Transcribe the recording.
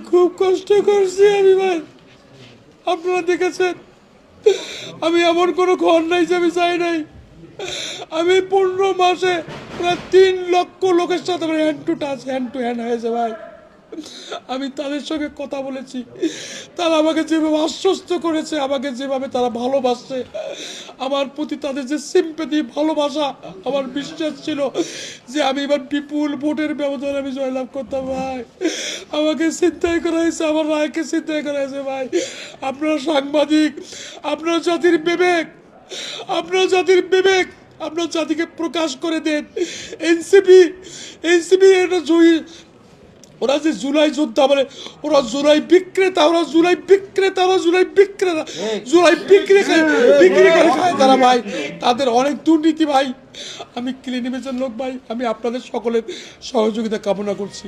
খুব কষ্ট করছি আমি ভাই, আপনারা দেখেছেন। আমি এমন কোনো ঘর নাই যে আমি চাই নাই। আমি 15 মাসে প্রায় 3 লক্ষ লোকের সাথে আমার hand to touch, hand to hand হয়েছে ভাই। আমি তাদের সঙ্গে কথা বলেছি, তারা আমাকে যেভাবে আশ্বস্ত করেছে, আমাকে যেভাবে তারা ভালোবাসছে, আমার প্রতি তাদের যে সিম্পেথি, ভালোবাসা, আমার বিশ্বাস ছিল যে আমি এবার বিপুল ভোটের ব্যবধানে আমি জয়লাভ করতাম ভাই। আমাকে চিন্তাই করা হয়েছে, আমার রায়কে চিন্তাই করা হয়েছে ভাই। আপনারা সাংবাদিক, আপনার জাতির বিবেক, আপনার জাতির বিবেক আপনার জাতিকে প্রকাশ করে দেন। এনসিপি এটা ওরা যে জুলাই যোদ্ধা বলে, ওরা জুলাই বিক্রেতা, জুলাই বিক্রি করে খায় তারা ভাই। তাদের অনেক দুর্নীতি ভাই। আমি ক্লিন ইমেজের লোক ভাই, আমি আপনাদের সকলের সহযোগিতা কামনা করছি।